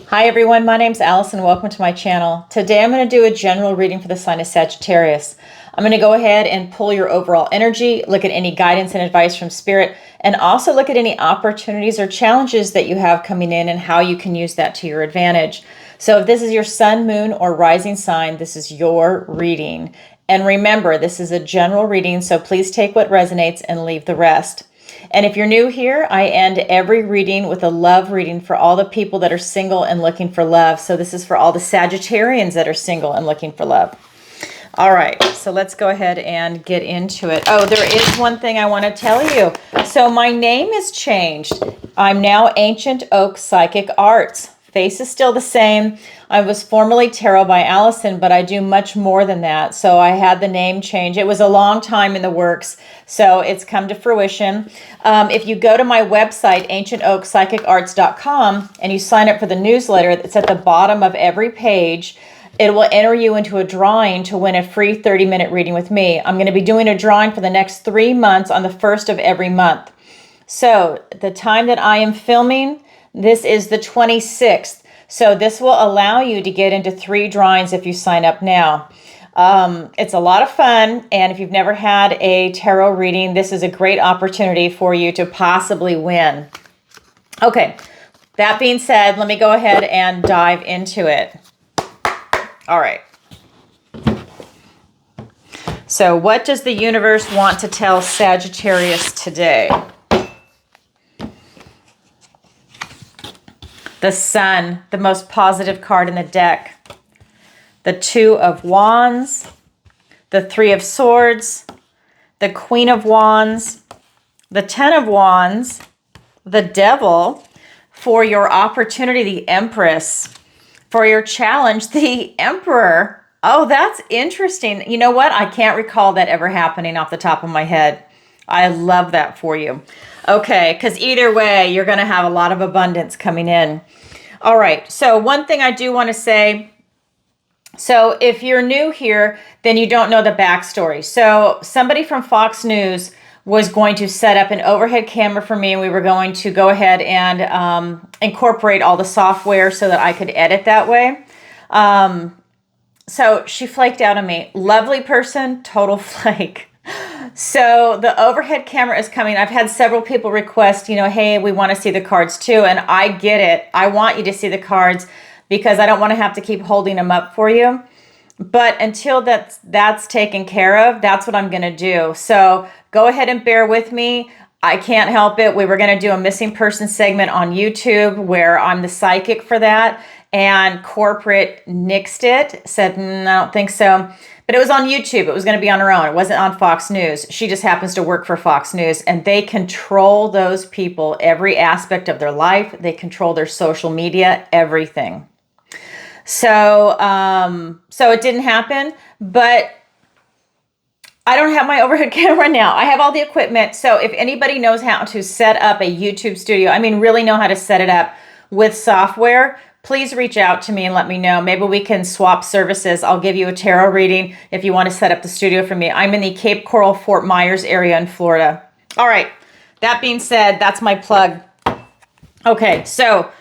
Hi everyone, my name's Alison. Welcome to my channel. Today I'm going to do a general reading for the sign of Sagittarius. I'm going to go ahead and pull your overall energy, look at any guidance and advice from Spirit, and also look at any opportunities or challenges that you have coming in and how you can use that to your advantage. So if this is your sun, moon, or rising sign, this is your reading. And remember, this is a general reading, so please take what resonates and leave the rest. And if you're new here, I end every reading with a love reading for all the people that are single and looking for love. So this is for all the Sagittarians that are single and looking for love. All right, so let's go ahead and get into it. Oh, there is one thing I want to tell you. So my name is changed. I'm now Ancient Oak Psychic Arts. Face is still the same. I was formerly Tarot by Alison, but I do much more than that. So I had the name change. It was a long time in the works, so it's come to fruition. If you go to my website, ancientoakpsychicarts.com, and you sign up for the newsletter, it's at the bottom of every page. It will enter you into a drawing to win a free 30-minute reading with me. I'm going to be doing a drawing for the next 3 months on the 1st of every month. So the time that I am filming, this is the 26th. So this will allow you to get into 3 drawings if you sign up now. It's a lot of fun. And if you've never had a tarot reading, this is a great opportunity for you to possibly win. Okay, that being said, let me go ahead and dive into it. All right. So what does the universe want to tell Sagittarius today? The Sun, the most positive card in the deck. The Two of Wands, the Three of Swords, the Queen of Wands, the Ten of Wands, the Devil. For your opportunity, the Empress. For your challenge, the Emperor. Oh, that's interesting. You know what? I can't recall that ever happening off the top of my head. I love that for you. Okay, because either way, you're going to have a lot of abundance coming in. All right, so one thing I do want to say, so if you're new here, then you don't know the backstory. So somebody from Fox News was going to set up an overhead camera for me, and we were going to go ahead and incorporate all the software so that I could edit that way. So she flaked out on me. Lovely person, total flake. So the overhead camera is coming. I've had several people request, hey, we want to see the cards too. And I get it. I want you to see the cards because I don't want to have to keep holding them up for you. But until that's taken care of, that's what I'm going to do. So go ahead and bear with me. I can't help it. We were going to do a missing person segment on YouTube where I'm the psychic for that. And corporate nixed it, said, I don't think so. But it was on YouTube. It was going to be on her own. It wasn't on Fox News. She just happens to work for Fox News, and they control those people, every aspect of their life. They control their social media, everything. So, so it didn't happen, but I don't have my overhead camera now. I have all the equipment. So if anybody knows how to set up a YouTube studio, really know how to set it up with software, please reach out to me and let me know. Maybe we can swap services. I'll give you a tarot reading if you want to set up the studio for me. I'm in the Cape Coral, Fort Myers area in Florida. All right. That being said, that's my plug. Okay. So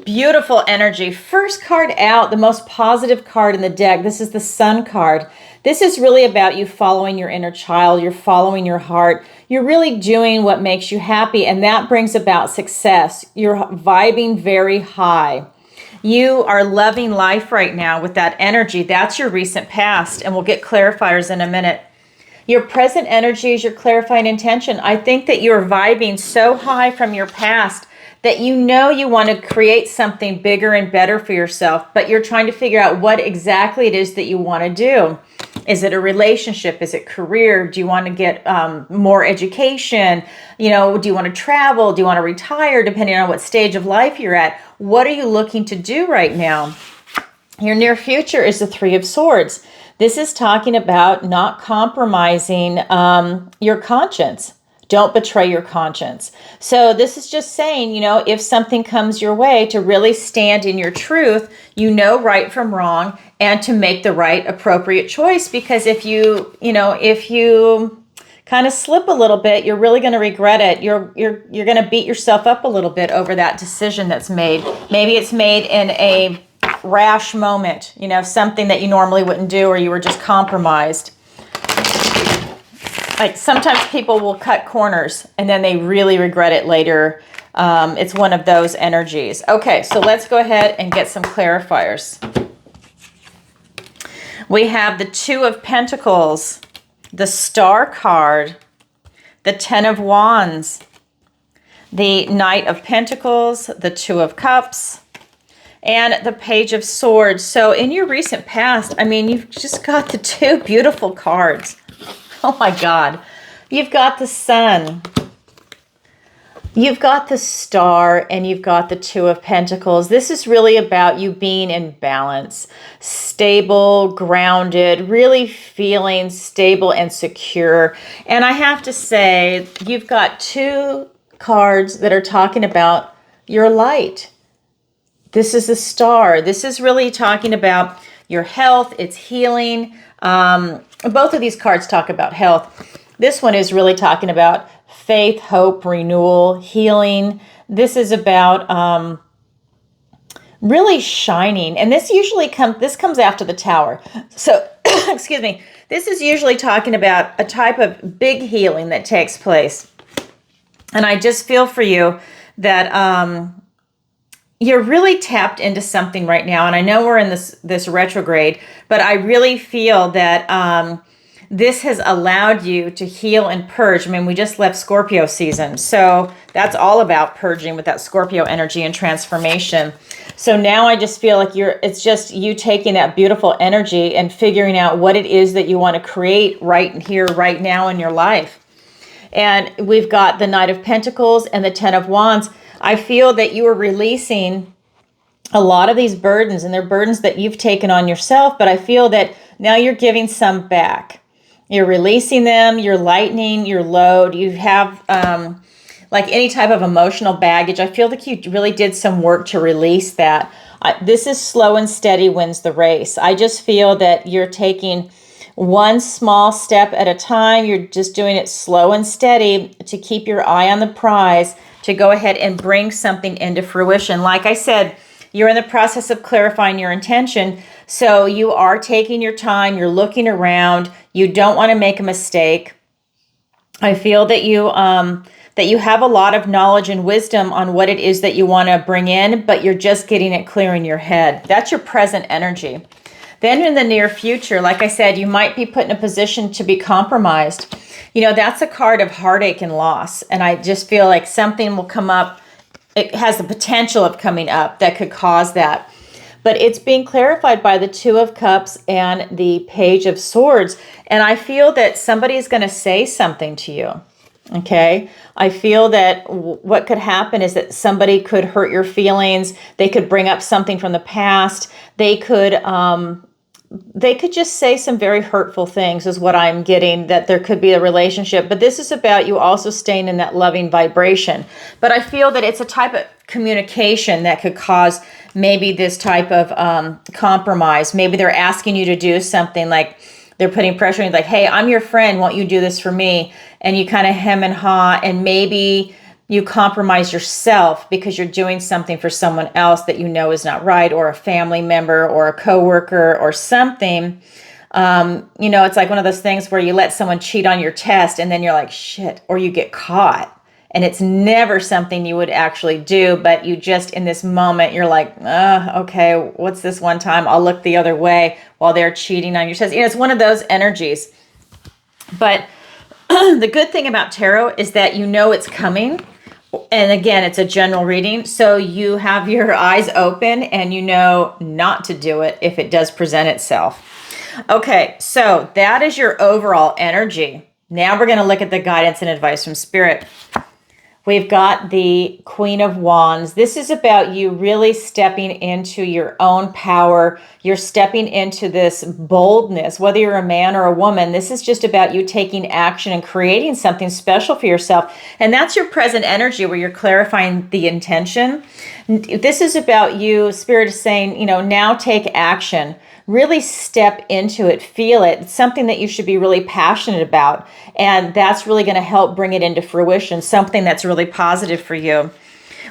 beautiful energy. First card out, the most positive card in the deck. This is the Sun card. This is really about you following your inner child. You're following your heart. You're really doing what makes you happy, and that brings about success. You're vibing very high. You are loving life right now with that energy. That's your recent past, and we'll get clarifiers in a minute. Your present energy is your clarifying intention. I think that you're vibing so high from your past that you want to create something bigger and better for yourself, but you're trying to figure out what exactly it is that you want to do. Is it a relationship? Is it career? Do you want to get more education? Do you want to travel? Do you want to retire? Depending on what stage of life you're at. What are you looking to do right now? Your near future is the Three of Swords. This is talking about not compromising your conscience. Don't betray your conscience. So this is just saying, if something comes your way, to really stand in your truth, right from wrong, and to make the right appropriate choice. Because if you kind of slip a little bit, you're really going to regret it. You're going to beat yourself up a little bit over that decision that's made. Maybe it's made in a rash moment, something that you normally wouldn't do, or you were just compromised. Like sometimes people will cut corners and then they really regret it later. It's one of those energies. Okay, so let's go ahead and get some clarifiers. We have the Two of Pentacles, the Star card, the Ten of Wands, the Knight of Pentacles, the Two of Cups, and the Page of Swords. So in your recent past, you've just got the two beautiful cards. Oh my God. You've got the Sun, you've got the Star, and you've got the Two of Pentacles. This is really about you being in balance, stable, grounded, really feeling stable and secure. And I have to say, you've got two cards that are talking about your light. This is the Star. This is really talking about your health. It's healing. Both of these cards talk about health. This one is really talking about faith, hope, renewal, healing. This is about really shining. And this usually comes after the Tower. So, excuse me. This is usually talking about a type of big healing that takes place. And I just feel for you that you're really tapped into something right now. And I know we're in this retrograde, but I really feel that this has allowed you to heal and purge. We just left Scorpio season. So that's all about purging with that Scorpio energy and transformation. So now I just feel like it's just you taking that beautiful energy and figuring out what it is that you want to create right here, right now in your life. And we've got the Knight of Pentacles and the Ten of Wands. I feel that you are releasing a lot of these burdens, and they're burdens that you've taken on yourself, but I feel that now you're giving some back. You're releasing them, you're lightening your load. You have like any type of emotional baggage. I feel like you really did some work to release that. This is slow and steady wins the race. I just feel that you're taking one small step at a time. You're just doing it slow and steady to keep your eye on the prize, to go ahead and bring something into fruition. Like I said, you're in the process of clarifying your intention. So you are taking your time, you're looking around, you don't want to make a mistake. I feel that you have a lot of knowledge and wisdom on what it is that you want to bring in, but you're just getting it clear in your head. That's your present energy. Then in the near future, like I said, you might be put in a position to be compromised. That's a card of heartache and loss. And I just feel like something will come up. It has the potential of coming up that could cause that. But it's being clarified by the Two of Cups and the Page of Swords. And I feel that somebody is going to say something to you. Okay? I feel that what could happen is that somebody could hurt your feelings. They could bring up something from the past. They could just say some very hurtful things is what I'm getting, that there could be a relationship. But this is about you also staying in that loving vibration. But I feel that it's a type of communication that could cause maybe this type of compromise. Maybe they're asking you to do something, like they're putting pressure on you, like, hey, I'm your friend, won't you do this for me? And you kind of hem and haw, and maybe you compromise yourself because you're doing something for someone else that you know is not right, or a family member or a coworker or something. It's like one of those things where you let someone cheat on your test and then you're like, shit, or you get caught. And it's never something you would actually do, but you just, in this moment, you're like, okay, what's this one time? I'll look the other way while they're cheating on your test. It's one of those energies. But the good thing about tarot is that it's coming. And again, it's a general reading, so you have your eyes open and you know not to do it if it does present itself. Okay, so that is your overall energy. Now we're going to look at the guidance and advice from Spirit. We've got the Queen of Wands. This is about you really stepping into your own power. You're stepping into this boldness, whether you're a man or a woman. This is just about you taking action and creating something special for yourself. And that's your present energy, where you're clarifying the intention. This is about you. Spirit is saying, now take action. really step into it, feel it. It's something that you should be really passionate about. And that's really going to help bring it into fruition, something that's really positive for you.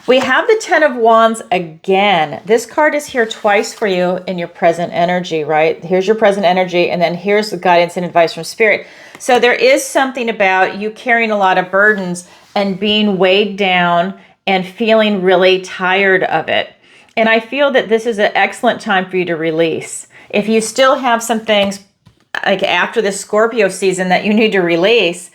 We have the Ten of Wands again. This card is here twice for you in your present energy, right? Here's your present energy, and then here's the guidance and advice from Spirit. So there is something about you carrying a lot of burdens and being weighed down and feeling really tired of it. And I feel that this is an excellent time for you to release. If you still have some things like after the Scorpio season that you need to release,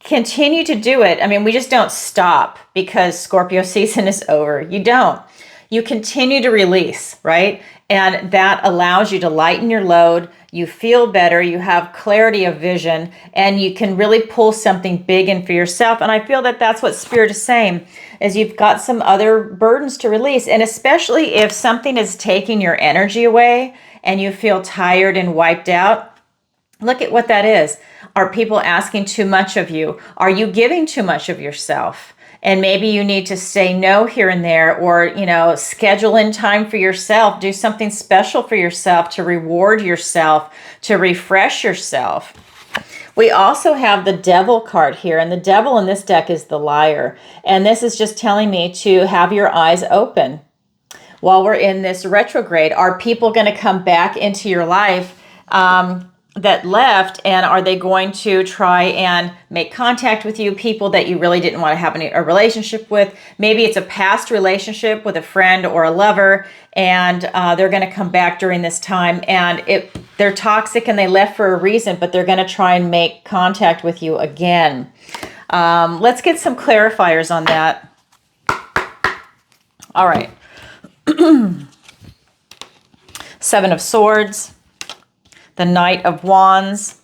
continue to do it. I mean, we just don't stop because Scorpio season is over. You don't. You continue to release, right? And that allows you to lighten your load. You feel better. You have clarity of vision, and you can really pull something big in for yourself. And I feel that that's what Spirit is saying, is you've got some other burdens to release. And especially if something is taking your energy away and you feel tired and wiped out, look at what that is. Are people asking too much of you? Are you giving too much of yourself? And maybe you need to say no here and there, or, schedule in time for yourself. Do something special for yourself to reward yourself, to refresh yourself. We also have the Devil card here, and the Devil in this deck is the Liar. And this is just telling me to have your eyes open while we're in this retrograde. Are people going to come back into your life that left, and are they going to try and make contact with you, people that you really didn't want to have a relationship with? Maybe it's a past relationship with a friend or a lover, and they're going to come back during this time, and they're toxic and they left for a reason, but they're going to try and make contact with you again. Let's get some clarifiers on that. All right. Seven of Swords, the Knight of Wands,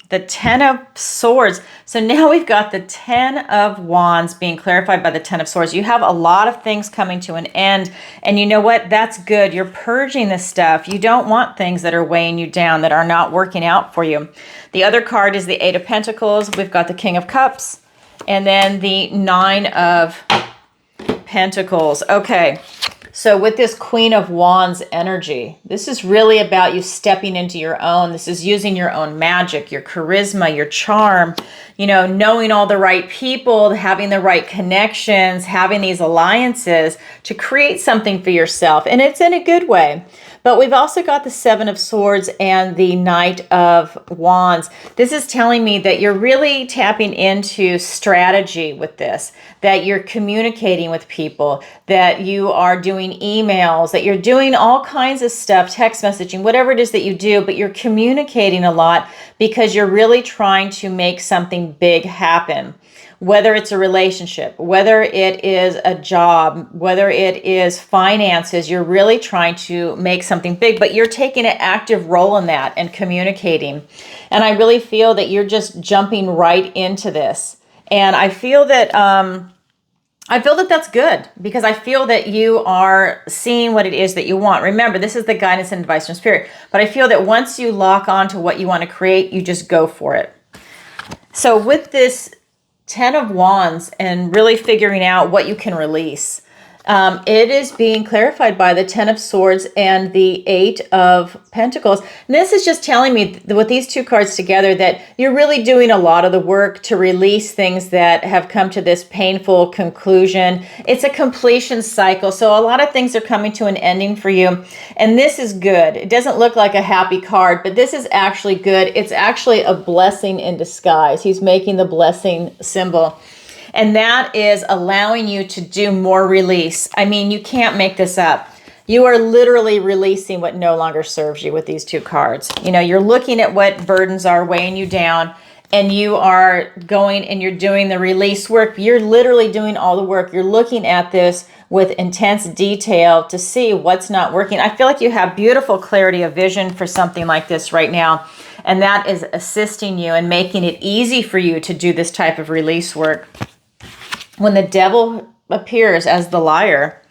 the Ten of Swords. So now we've got the Ten of Wands being clarified by the Ten of Swords. You have a lot of things coming to an end, and you know what? That's good. You're purging this stuff. You don't want things that are weighing you down, that are not working out for you. The other card is the Eight of Pentacles. We've got the King of Cups, and then the Nine of Pentacles. Okay. So with this Queen of Wands energy, this is really about you stepping into your own. This is using your own magic, your charisma, your charm, knowing all the right people, having the right connections, having these alliances to create something for yourself. And it's in a good way. But we've also got the Seven of Swords and the Knight of Wands. This is telling me that you're really tapping into strategy with this, that you're communicating with people, that you are doing emails, that you're doing all kinds of stuff, text messaging, whatever it is that you do, but you're communicating a lot because you're really trying to make something big happen. Whether it's a relationship, whether it is a job, whether it is finances, you're really trying to make something big, but you're taking an active role in that and communicating. And I really feel that you're just jumping right into this. And I feel that that's good, because I feel that you are seeing what it is that you want. Remember, this is the guidance and advice from Spirit, but I feel that once you lock on to what you want to create, you just go for it. So with this Ten of Wands and really figuring out what you can release, it is being clarified by the Ten of Swords and the Eight of Pentacles. And this is just telling me with these two cards together that you're really doing a lot of the work to release things that have come to this painful conclusion. It's a completion cycle. So a lot of things are coming to an ending for you. And this is good. It doesn't look like a happy card, but this is actually good. It's actually a blessing in disguise. He's making the blessing symbol. And that is allowing you to do more release. I mean, you can't make this up. You are literally releasing what no longer serves you with these two cards. You're looking at what burdens are weighing you down, and you are going and you're doing the release work. You're literally doing all the work. You're looking at this with intense detail to see what's not working. I feel like you have beautiful clarity of vision for something like this right now. And that is assisting you and making it easy for you to do this type of release work. When the Devil appears as the Liar,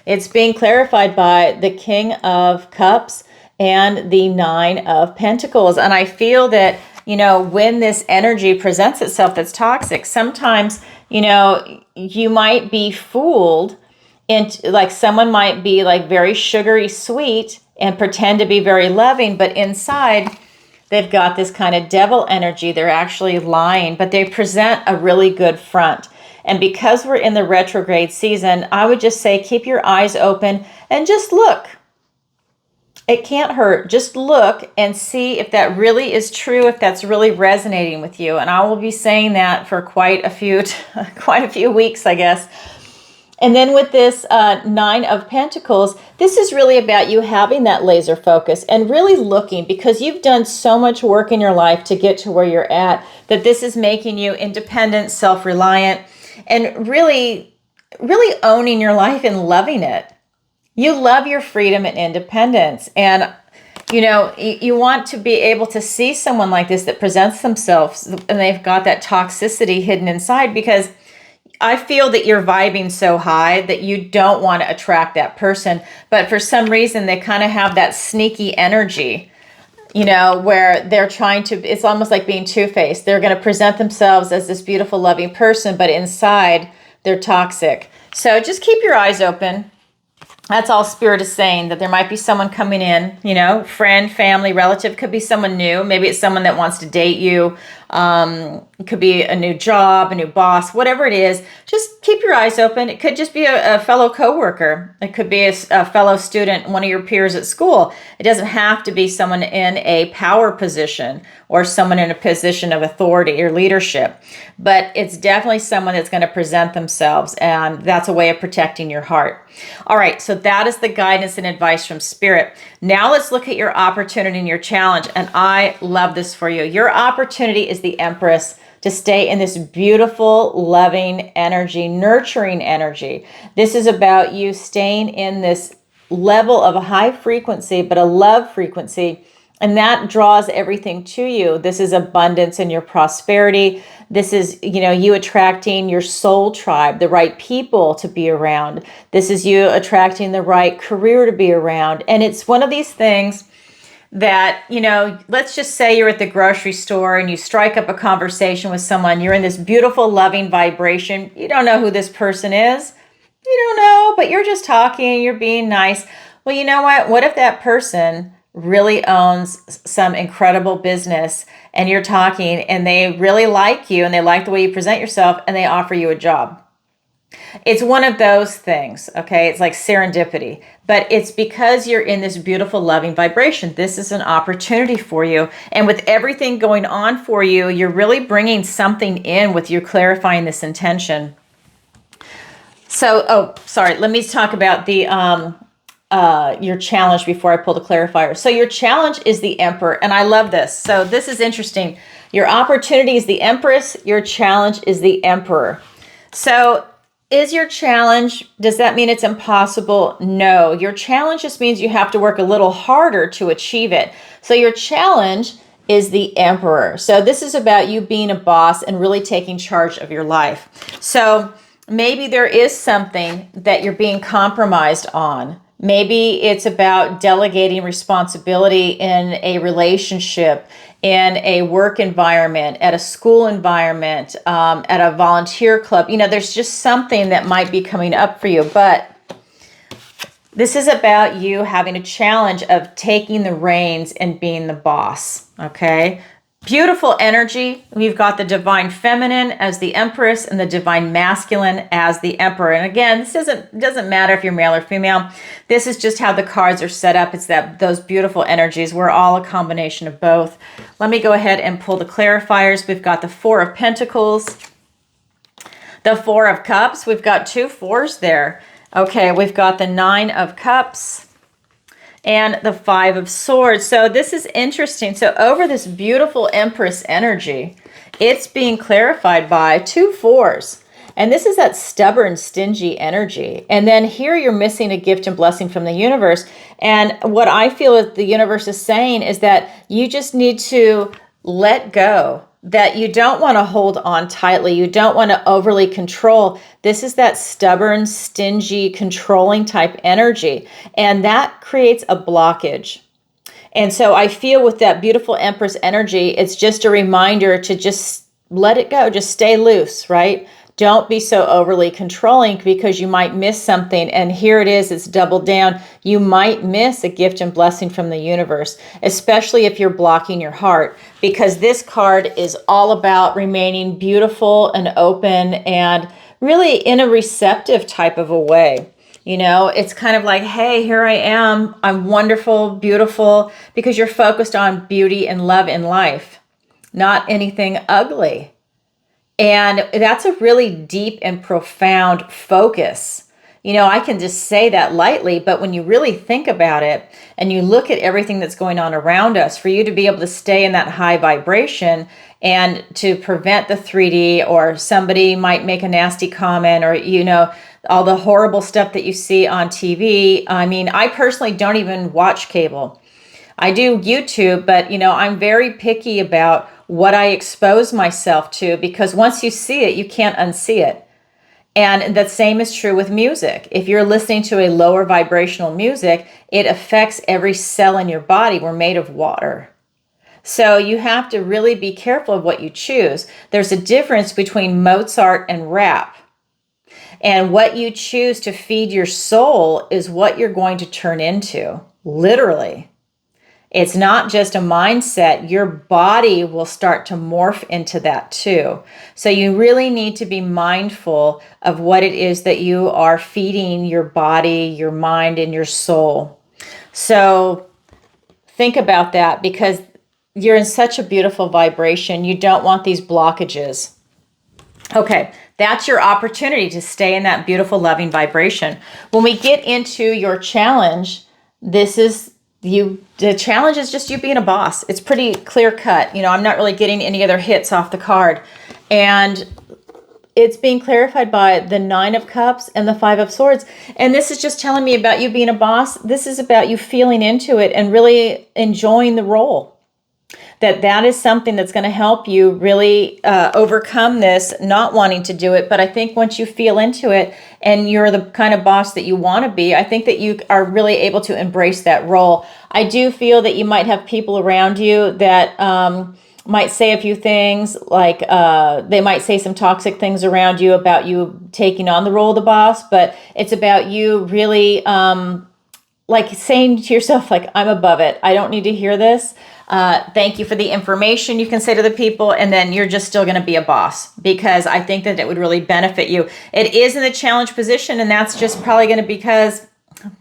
it's being clarified by the King of Cups and the Nine of Pentacles. And I feel that, when this energy presents itself that's toxic, sometimes, you might be fooled into, like, someone might be like very sugary sweet, and pretend to be very loving, but inside they've got this kind of devil energy. They're actually lying, but they present a really good front. And because we're in the retrograde season, I would just say keep your eyes open and just look. It can't hurt. Just look and see if that really is true, if that's really resonating with you. And I will be saying that for quite a few weeks, I guess. And then with this Nine of Pentacles, this is really about you having that laser focus and really looking, because you've done so much work in your life to get to where you're at, that this is making you independent, self-reliant, and really, really owning your life and loving it. You love your freedom and independence. And, you know, you want to be able to see someone like this that presents themselves and they've got that toxicity hidden inside, because I feel that you're vibing so high that you don't want to attract that person. But for some reason, they kind of have that sneaky energy, you know, where they're trying to, it's almost like being two-faced. They're going to present themselves as this beautiful, loving person, but inside they're toxic. So just keep your eyes open. That's all Spirit is saying, that there might be someone coming in, you know, friend, family, relative, could be someone new. Maybe it's someone that wants to date you. It could be a new job, a new boss, whatever it is. Just keep your eyes open. It could just be a fellow coworker. It could be a fellow student, one of your peers at school. It doesn't have to be someone in a power position or someone in a position of authority or leadership. But it's definitely someone that's going to present themselves, and that's a way of protecting your heart. All right, so that is the guidance and advice from Spirit. Now let's look at your opportunity and your challenge, and I love this for you. Your opportunity is the Empress, to stay in this beautiful, loving energy, nurturing energy. This is about you staying in this level of a high frequency, but a love frequency, and that draws everything to you. This is abundance and your prosperity. This is, you know, you attracting your soul tribe, the right people to be around. This is you attracting the right career to be around. And it's one of these things that, you know, let's just say you're at the grocery store and you strike up a conversation with someone. You're in this beautiful, loving vibration. You don't know who this person is. You don't know, but you're just talking, you're being nice. Well, you know what? What if that person really owns some incredible business and you're talking and they really like you and they like the way you present yourself and they offer you a job? It's one of those things, okay? It's like serendipity, but it's because you're in this beautiful, loving vibration. This is an opportunity for you. And with everything going on for you, you're really bringing something in with you clarifying this intention. So, let me talk about the your challenge before I pull the clarifier. So your challenge is the Emperor, and I love this. So this is interesting. Your opportunity is the Empress. Your challenge is the Emperor. So is your challenge, does that mean it's impossible? No. Your challenge just means you have to work a little harder to achieve it. So your challenge is the Emperor. So this is about you being a boss and really taking charge of your life. So maybe there is something that you're being compromised on. Maybe it's about delegating responsibility in a relationship, in a work environment, at a school environment, at a volunteer club. You know, there's just something that might be coming up for you, but this is about you having a challenge of taking the reins and being the boss, okay? Beautiful energy. We've got the divine feminine as the Empress and the divine masculine as the Emperor. And again, this doesn't matter if you're male or female. This is just how the cards are set up. It's those beautiful energies. We're all a combination of both. Let me go ahead and pull the clarifiers. We've got the Four of Pentacles, the Four of Cups. We've got two fours there. Okay, we've got the Nine of Cups and the Five of Swords. So this is interesting. So over this beautiful Empress energy, it's being clarified by two fours. And this is that stubborn, stingy energy. And then here you're missing a gift and blessing from the universe. And what I feel that the universe is saying is that you just need to let go, that you don't want to hold on tightly. You don't want to overly control. This is that stubborn, stingy, controlling type energy. And that creates a blockage. And so I feel with that beautiful Empress energy, it's just a reminder to just let it go. Just stay loose, right? Don't be so overly controlling because you might miss something. And here it is, it's doubled down. You might miss a gift and blessing from the universe, especially if you're blocking your heart, because this card is all about remaining beautiful and open and really in a receptive type of a way. You know, it's kind of like, hey, here I am. I'm wonderful, beautiful, because you're focused on beauty and love in life, not anything ugly. And that's a really deep and profound focus. You know, I can just say that lightly, but when you really think about it and you look at everything that's going on around us, for you to be able to stay in that high vibration and to prevent the 3D, or somebody might make a nasty comment, or, you know, all the horrible stuff that you see on TV. I mean, I personally don't even watch cable. I do YouTube, but, you know, I'm very picky about what I expose myself to, because once you see it, you can't unsee it. And the same is true with music. If you're listening to a lower vibrational music, it affects every cell in your body. We're made of water. So you have to really be careful of what you choose. There's a difference between Mozart and rap. And what you choose to feed your soul is what you're going to turn into, literally. It's not just a mindset. Your body will start to morph into that too. So you really need to be mindful of what it is that you are feeding your body, your mind, and your soul. So think about that, because you're in such a beautiful vibration. You don't want these blockages. Okay, that's your opportunity to stay in that beautiful, loving vibration. When we get into your challenge, the challenge is just you being a boss. It's pretty clear cut. You know, I'm not really getting any other hits off the card. And it's being clarified by the 9 of Cups and the 5 of Swords. And this is just telling me about you being a boss. This is about you feeling into it and really enjoying the role. That is something that's going to help you really overcome this, not wanting to do it. But I think once you feel into it and you're the kind of boss that you want to be, I think that you are really able to embrace that role. I do feel that you might have people around you that might say a few things, like they might say some toxic things around you about you taking on the role of the boss. But it's about you really like saying to yourself, like, I'm above it. I don't need to hear this. Thank you for the information, you can say to the people, and then you're just still going to be a boss, because I think that it would really benefit you. It is in the challenge position, and that's just probably going to be because,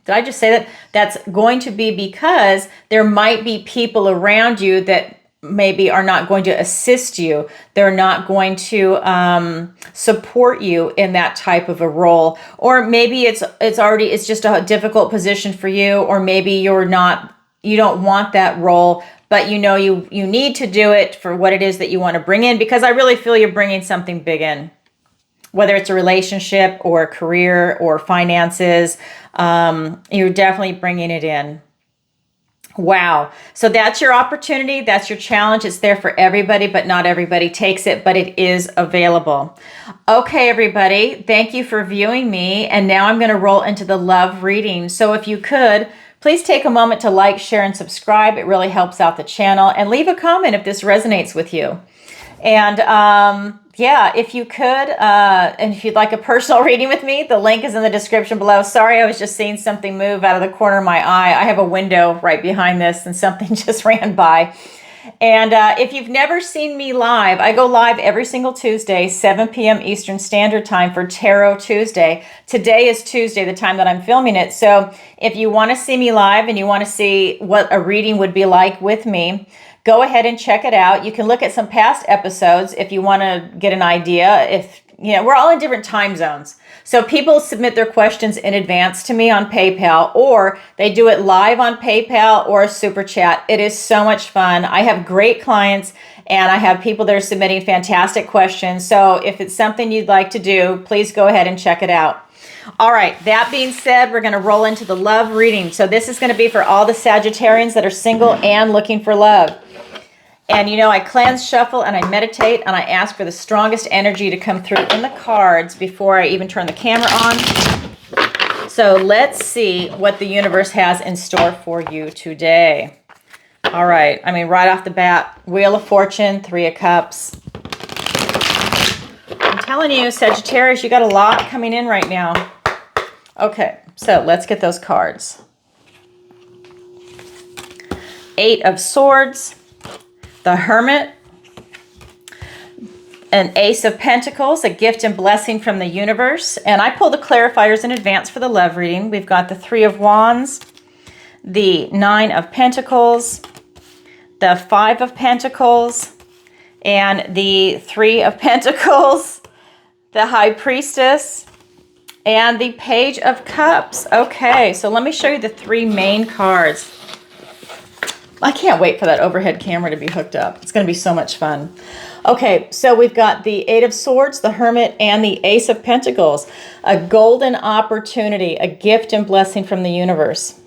did I just say that? That's going to be because there might be people around you that maybe are not going to assist you. They're not going to support you in that type of a role. Or maybe it's just a difficult position for you, or maybe you don't want that role, but you know you need to do it for what it is that you want to bring in, because I really feel you're bringing something big in, whether it's a relationship or a career or finances. You're definitely bringing it in. Wow. So that's your opportunity. That's your challenge. It's there for everybody, but not everybody takes it, but it is available. Okay, everybody. Thank you for viewing me. And now I'm going to roll into the love reading. So if you could, please take a moment to like, share, and subscribe. It really helps out the channel. And leave a comment if this resonates with you. And yeah, if you could, and if you'd like a personal reading with me, the link is in the description below. Sorry, I was just seeing something move out of the corner of my eye. I have a window right behind this, and something just ran by. And if you've never seen me live, I go live every single Tuesday, 7 p.m. Eastern Standard Time for Tarot Tuesday. Today is Tuesday, the time that I'm filming it. So if you want to see me live and you want to see what a reading would be like with me, go ahead and check it out. You can look at some past episodes if you want to get an idea. If we're all in different time zones. So people submit their questions in advance to me on PayPal, or they do it live on PayPal or a super chat. It is so much fun. I have great clients, and I have people that are submitting fantastic questions. So if it's something you'd like to do, please go ahead and check it out. All right, that being said, we're going to roll into the love reading. So this is going to be for all the Sagittarians that are single and looking for love. And I cleanse, shuffle, and I meditate, and I ask for the strongest energy to come through in the cards before I even turn the camera on. So let's see what the universe has in store for you today. All right, right off the bat, Wheel of Fortune, 3 of Cups. I'm telling you, Sagittarius, you got a lot coming in right now. Okay, so let's get those cards. 8 of Swords, the Hermit, an Ace of Pentacles, a gift and blessing from the universe. And I pulled the clarifiers in advance for the love reading. We've got the 3 of Wands, the 9 of Pentacles, the 5 of Pentacles, and the 3 of Pentacles, the High Priestess, and the Page of Cups. Okay, so let me show you the 3 main cards. I can't wait for that overhead camera to be hooked up. It's going to be so much fun. Okay, so we've got the 8 of Swords, the Hermit, and the Ace of Pentacles. A golden opportunity, a gift and blessing from the universe.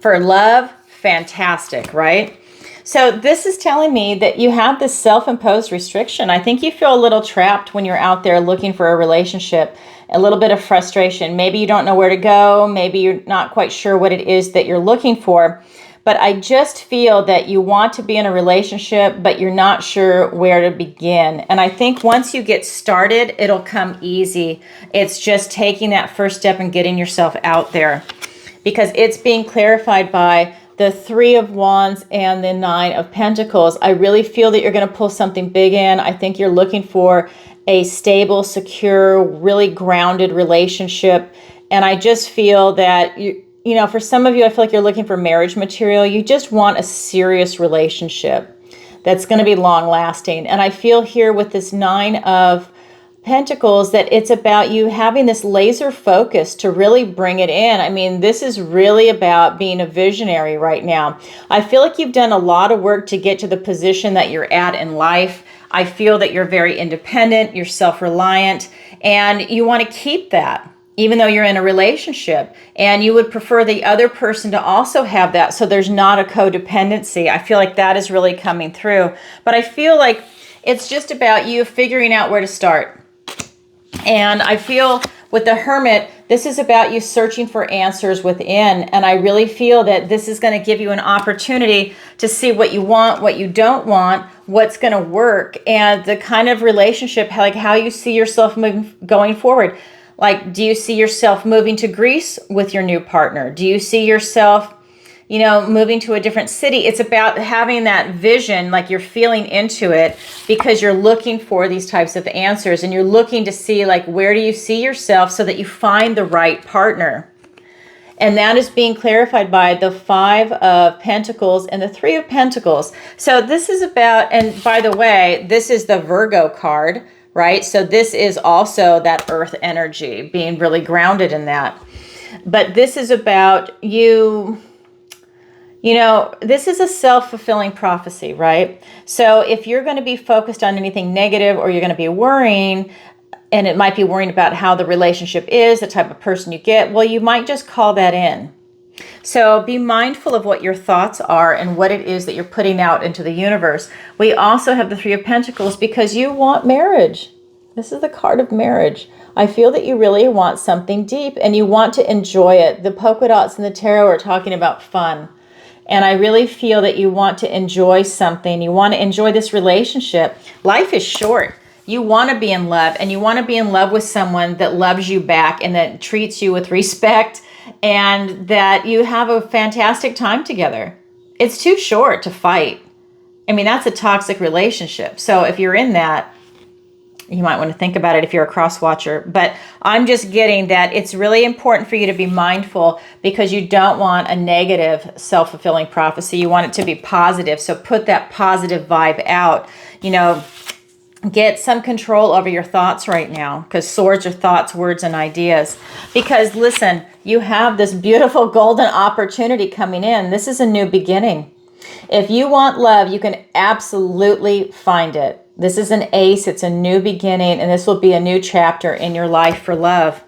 For love, fantastic, right? So this is telling me that you have this self-imposed restriction. I think you feel a little trapped when you're out there looking for a relationship, a little bit of frustration. Maybe you don't know where to go. Maybe you're not quite sure what it is that you're looking for. But I just feel that you want to be in a relationship, but you're not sure where to begin. And I think once you get started, it'll come easy. It's just taking that first step and getting yourself out there. Because it's being clarified by the 3 of Wands and the 9 of Pentacles. I really feel that you're going to pull something big in. I think you're looking for a stable, secure, really grounded relationship. And I just feel that you know, for some of you, I feel like you're looking for marriage material. You just want a serious relationship that's going to be long lasting. And I feel here with this 9 of Pentacles that it's about you having this laser focus to really bring it in. I mean, this is really about being a visionary right now. I feel like you've done a lot of work to get to the position that you're at in life. I feel that you're very independent, you're self-reliant, and you want to keep that, even though you're in a relationship, and you would prefer the other person to also have that, so there's not a codependency. I feel like that is really coming through. But I feel like it's just about you figuring out where to start. And I feel with the Hermit, this is about you searching for answers within. And I really feel that this is going to give you an opportunity to see what you want, what you don't want, what's going to work, and the kind of relationship, like how you see yourself going forward. Like, do you see yourself moving to Greece with your new partner? Do you see yourself, you know, moving to a different city? It's about having that vision, like you're feeling into it because you're looking for these types of answers, and you're looking to see, like, where do you see yourself so that you find the right partner? And that is being clarified by the 5 of Pentacles and the 3 of Pentacles. So this is about, and by the way, this is the Virgo card, right? So this is also that earth energy, being really grounded in that. But this is about you know, this is a self-fulfilling prophecy, right? So if you're going to be focused on anything negative, or you're going to be worrying, and it might be worrying about how the relationship is, the type of person you get, well, you might just call that in. So be mindful of what your thoughts are and what it is that you're putting out into the universe. We also have the 3 of Pentacles because you want marriage. This is the card of marriage. I feel that you really want something deep and you want to enjoy it. The polka dots and the tarot are talking about fun. And I really feel that you want to enjoy something. You want to enjoy this relationship. Life is short. You want to be in love, and you want to be in love with someone that loves you back and that treats you with respect, and that you have a fantastic time together. It's too short to fight. I mean, that's a toxic relationship. So if you're in that, you might want to think about it if you're a cross watcher. But I'm just getting that it's really important for you to be mindful, because you don't want a negative self-fulfilling prophecy. You want it to be positive. So put that positive vibe out. You know, get some control over your thoughts right now, because swords are thoughts, words, and ideas. Because listen, you have this beautiful golden opportunity coming in. This is a new beginning. If you want love, you can absolutely find it. This is an ace. It's a new beginning, and this will be a new chapter in your life for love.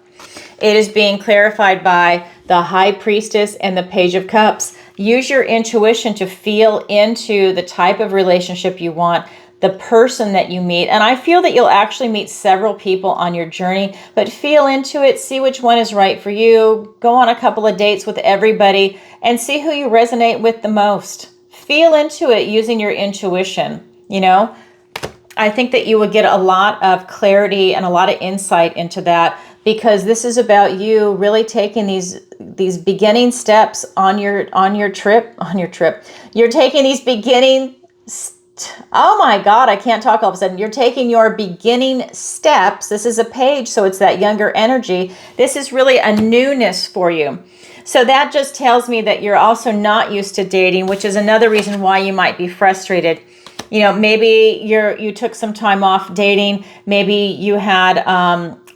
It is being clarified by the High Priestess and the Page of Cups. Use your intuition to feel into the type of relationship you want, the person that you meet. And I feel that you'll actually meet several people on your journey, but feel into it, see which one is right for you. Go on a couple of dates with everybody and see who you resonate with the most. Feel into it using your intuition, you know? I think that you will get a lot of clarity and a lot of insight into that, because this is about you really taking these beginning steps on your trip. You're taking these beginning oh my God, I can't talk all of a sudden. You're taking your beginning steps. This is a page, so it's that younger energy. This is really a newness for you. So that just tells me that you're also not used to dating, which is another reason why you might be frustrated. You know, maybe you took some time off dating. Maybe you had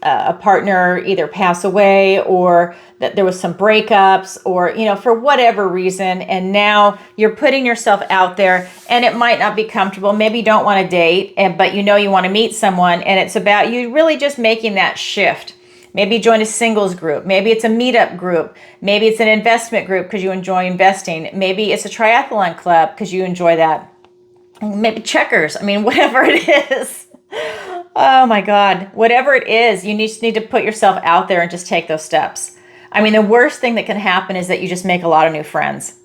a partner either pass away, or that there was some breakups, or, you know, for whatever reason. And now you're putting yourself out there, and it might not be comfortable. Maybe you don't want to date, but you know you want to meet someone. And it's about you really just making that shift. Maybe join a singles group. Maybe it's a meetup group. Maybe it's an investment group because you enjoy investing. Maybe it's a triathlon club because you enjoy that. Maybe checkers. I mean, whatever it is. Oh my God. Whatever it is, you just need to put yourself out there and just take those steps. I mean, the worst thing that can happen is that you just make a lot of new friends,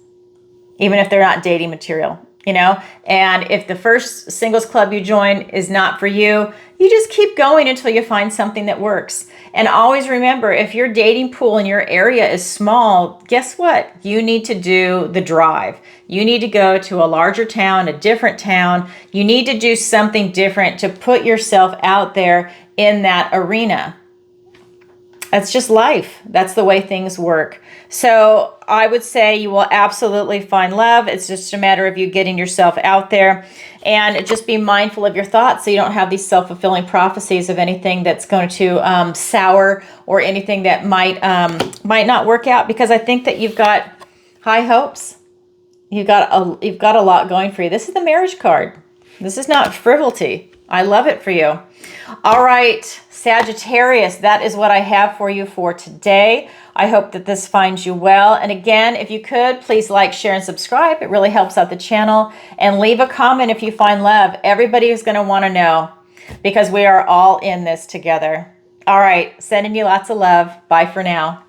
even if they're not dating material, you know? And if the first singles club you join is not for you, you just keep going until you find something that works. And always remember, if your dating pool in your area is small, guess what? You need to do the drive. You need to go to a larger town, a different town. You need to do something different to put yourself out there in that arena. That's just life. That's the way things work. So I would say you will absolutely find love. It's just a matter of you getting yourself out there, and just be mindful of your thoughts so you don't have these self-fulfilling prophecies of anything that's going to sour, or anything that might not work out, because I think that you've got high hopes. You've got a lot going for you. This is the marriage card. This is not frivolity. I love it for you. All right, Sagittarius, that is what I have for you for today. I hope that this finds you well. And again, if you could, please like, share, and subscribe. It really helps out the channel. And leave a comment if you find love. Everybody is going to want to know, because we are all in this together. All right, sending you lots of love. Bye for now.